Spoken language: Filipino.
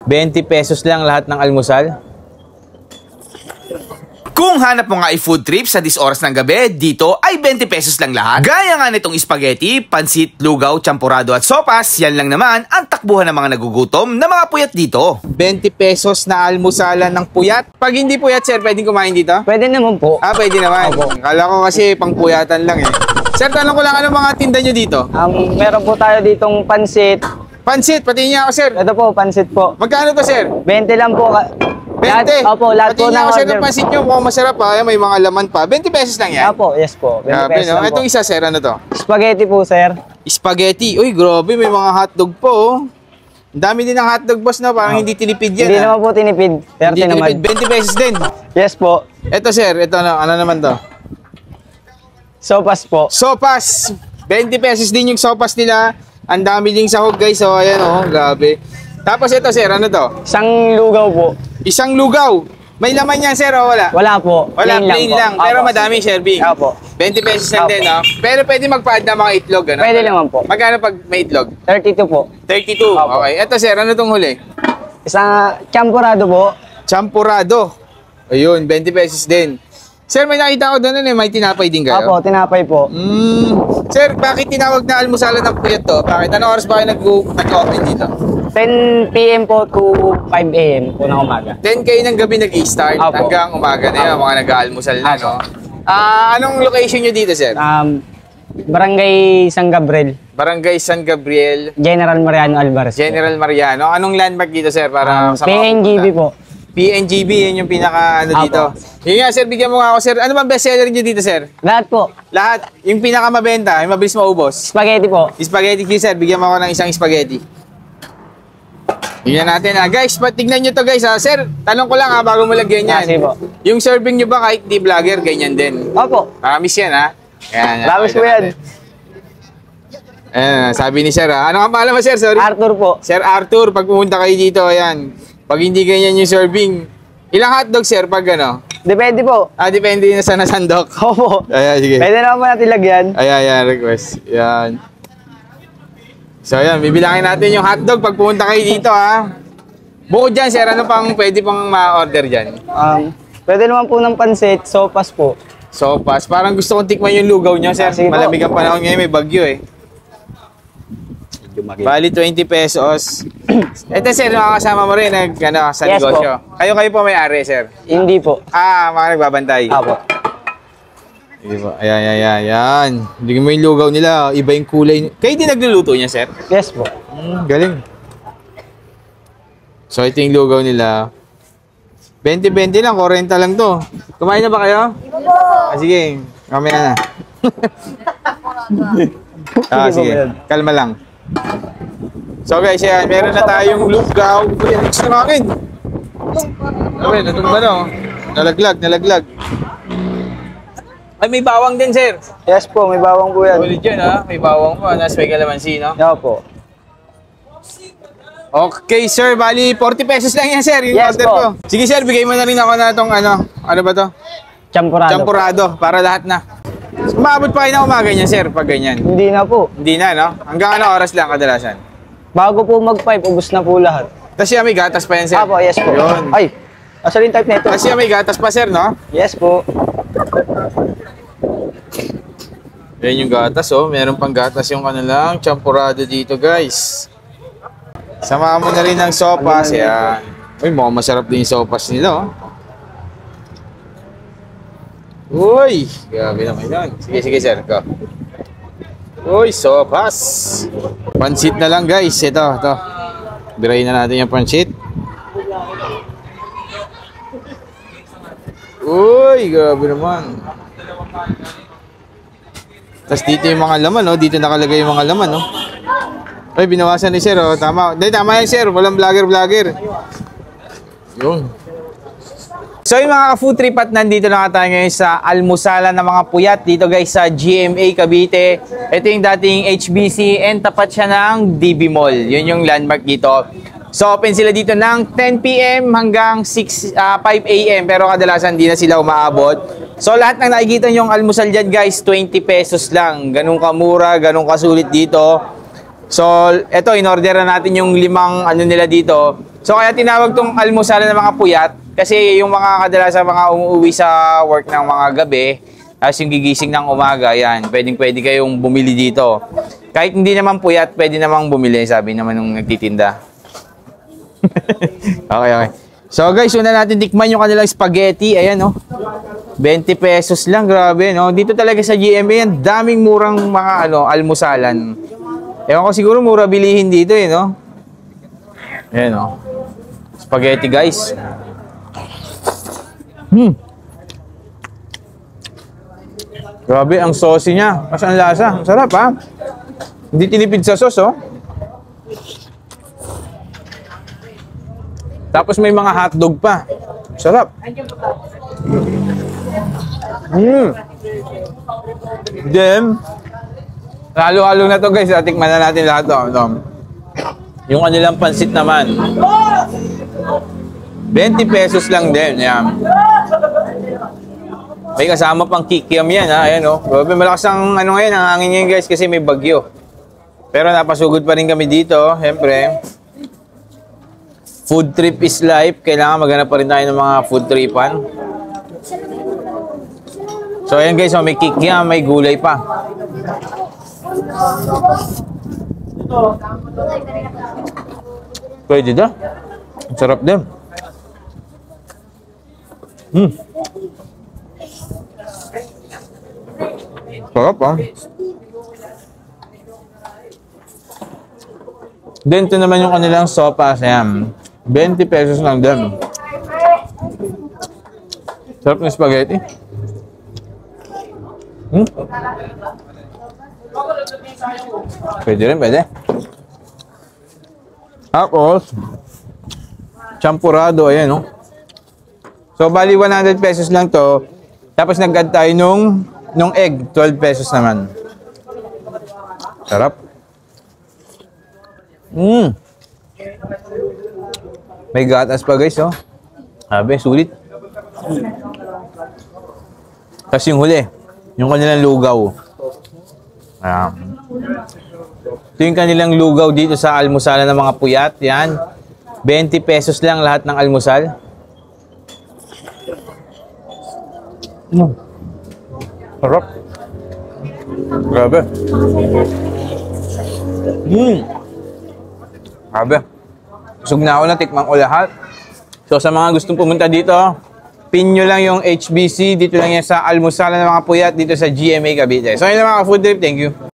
20 pesos lang lahat ng almusal. Kung hanap mo nga i-food trip sa 10 oras ng gabi, dito ay 20 pesos lang lahat. Gaya nga nitong spaghetti, pansit, lugaw, champurado at sopas, yan lang naman ang takbuhan ng mga nagugutom na mga puyat dito. 20 pesos na almusalan ng puyat. Pag hindi puyat, sir, pwedeng kumain dito? Pwede naman po. Ah, pwede naman. Kala ko kasi pang puyatan lang eh. Sir, tanong ko lang, ano mga tinda nyo dito? Meron po tayo ditong pansit. Pansit, pati niya ako, sir. Ito po, pansit po. Magkano to, sir? 20 lang po. 20? Opo, lahat pati po ng niya ako, sir, order. ng pansit nyo, mukhang masarap ha. May mga laman pa. 20 pesos lang yan? Opo, yes po. 20 Grabe, pesos no? lang po. Itong isa, sir, ano to? Spaghetti po, sir. Spaghetti. Uy, grabe, may mga hotdog po, oh. Ang dami din ng hotdog, boss, no? Parang hindi tinipid yan, Hindi naman po tinipid. 30 Hindi naman. tinipid. 20 pesos din. Yes po. Ito, sir, ito, ano naman to? Sopas po. Sopas. 20 pesos din yung sopas nila. Ang dami ding sahog, guys. So, ayan, oh, grabe. Tapos ito, sir, ano to? Isang lugaw po. Isang lugaw. May laman yan, sir, o wala? Wala po. Wala, plain po. lang. Pero Opo. madaming serving. Opo. 20 pesos lang Opo. din, no? Pero pwede magpa-add na mga itlog, ano? Pwede naman po. Magkano pag may itlog? 32 po. 32. Opo. Okay. Ito, sir, ano tong huli? Isang champurado po. Champurado. Ayun, 20 pesos din. Sir, may nakita ko doon, may tinapay din kayo? Opo, tinapay po. Sir, bakit tinawag na almusalan ng puyat to? Bakit? Anong oras ba kayo nag-open dito? 10 p.m. po to 5 a.m. po ng umaga. 10 kayo ng gabi nag-i-start Opo. hanggang umaga na yun, mga nag-aalmusal na, no? Anong location nyo dito, sir? Barangay San Gabriel. Barangay San Gabriel, General Mariano Alvarez. General Mariano. Anong landmark dito, sir? Para sa mga PNGB pupunta? po. PNGB, yun yung pinaka ano Opo. dito. Yun nga, sir, bigyan mo nga ako, sir. Ano bang bestseller nyo dito, sir? Lahat po. Lahat. Yung pinaka mabenta, yung mabilis maubos. Spaghetti po. Spaghetti, sir. Bigyan mo ako ng isang spaghetti. Tingnan natin, guys. Tignan nyo to, guys, ha. Sir, tanong ko lang, ha, bago mo lagyan yan. Sige po. Yung serving nyo ba kahit di vlogger, ganyan din? Opo. Maramis yan, ha? Yan, Promise okay po yan. natin. Ayan, sabi ni sir, ha? Ano ang pangalan mo, sir? Sorry. Arthur po. Sir Arthur, pag pumunta kayo dito, ayan. Pag hindi ganyan yung serving, ilang hotdog, sir, pag ano? Depende po. Depende na sa nasandok. Opo. Ayan, sige. Pwede naman po natin lagyan. Ayan, request. Ayan. So, ayan, bibilangin natin yung hotdog pag pumunta kayo dito, ha? Bukod dyan, sir, ano pang pwede pang ma-order dyan? Pwede naman po ng pansit, sopas po. Sopas. Parang gusto kong tikman yung lugaw nyo, sir. Sige po. Malamig ang panahon ngayon, may bagyo, eh. Bali, 20 pesos. Ito, sir, makakasama mo rin sa Yes, negosyo. Kayo po may-ari, sir. Hindi po. Mga nagbabantay. Opo. Hindi po. Ayan. Bigyan mo yung lugaw nila. Iba yung kulay. Kayo din nagluluto niya, sir? Yes po. Galing. So, ito yung lugaw nila. 20-20 lang. 40 lang to. Kumain na ba kayo? Sige. Mamaya na. Sige. Kalma lang. So guys, yan, meron na tayong lugaw. Uy, ang next na akin. Okay, natumba na, oh. Nalaglag. Ay, may bawang din, sir. Yes po, may bawang po yan. Ulit yun, ha? May bawang pa. Nas may kalamansi, no? Opo. Okay, sir. Bali, 40 pesos lang yan, sir. Yung Yes order po. ko. Sige, sir. Bigay mo na rin ako na itong ano ba to? Champurado. Champurado. Para lahat na. Umabot pa kayo na umaga niyan, sir, pag ganyan. Hindi na po. Hindi na, no? Hanggang ano oras lang kadalasan? Bago po mag-5, ubos na po lahat. Tapos yan, may gatas pa yan, sir. Opo, yes po. Yun. Ay, asa rin type na ito? Tapos yan, may gatas pa, sir, no? Yes po. Yan yung gatas, oh. Meron pang gatas yung ano lang, champurado dito, guys. Samahan mo na rin ng sopas, yan. Uy, mukhang masarap din yung sopas nila, oh. Uy! Grabe naman yun. Sige, sir. Go. Uy, sopas. Pansit na lang, guys. Ito. Birayin na natin yung pansit. Uy, grabe naman. Tapos dito yung mga laman, oh. Dito nakalagay yung mga laman, oh. Uy, binawasan ni sir, oh. Tama. Tama yan, sir. Walang vlogger. Yun. So yung mga ka-food trip at nandito na tayo ngayon sa almusalan ng mga puyat dito guys sa GMA Cavite. Ito yung dating HBC and tapat siya ng DB Mall. Yun yung landmark dito. So open sila dito ng 10 PM hanggang 5 AM pero kadalasan di na sila umaabot. So lahat ng nakikita yung almusal dyan guys, 20 pesos lang. Ganun kamura, ganun kasulit dito. So ito, in-order na natin yung 5 ano nila dito. So kaya tinawag tong almusalan ng mga puyat kasi yung mga kadalasan mga umuwi sa work ng mga gabi, tapos yung gigising ng umaga, yan, pwede kayong bumili dito. Kahit hindi naman puyat, pwede namang bumili, sabi naman nung nagtitinda. Okay. So guys, una natin tikman yung kanilang spaghetti. Ayan, no? 20 pesos lang, grabe, no? Dito talaga sa GMA, yan, daming murang mga almusalan. Ewan ko, siguro mura bilihin dito, no? Ayan, no? Spaghetti, guys. Grabe, ang saucy niya. Mas ang lasa. Sarap, ha? Hindi tinipid sa sauce, oh. Tapos may mga hotdog pa. Sarap. Then, halo-halo na to, guys. Tikman na natin lahat, to. Yung kanilang pansit naman. 20 pesos lang din. Yan. May kasama pang kikiam yan, ha? Ayan, oh. Malakas ang ngayon, ang hangin ngayon, guys, kasi may bagyo. Pero napasugod pa rin kami dito, siyempre. Food trip is life. Kailangan maghanap pa rin tayo ng mga food tripan. So, ayan, guys, may kikiam, may gulay pa. Pwede na. Sarap din. Sarap, ha? Then, ito naman yung kanilang sopas. Ayan. 20 pesos lang din. Sarap ng spaghetti. Pwede rin, pwede. Tapos, champurado, ayan, no? So, bali 100 pesos lang to. Tapos, nag-add tayo nung egg, 12 pesos naman. Sarap. May gatas pa, guys, oh. Sabi, sulit. Tapos yung huli, yung kanilang lugaw. Ito yung kanilang lugaw dito sa almusalan ng mga puyat. Yan. 20 pesos lang lahat ng almusal. Sarap. Grabe. Grabe. Busog na ako na, tikman ko lahat. So sa mga gustong pumunta dito, pin nyo lang yung HBC. Dito lang yan sa almusalan ng mga puyat dito sa GMA Cavite. So yun lang mga food trip. Thank you.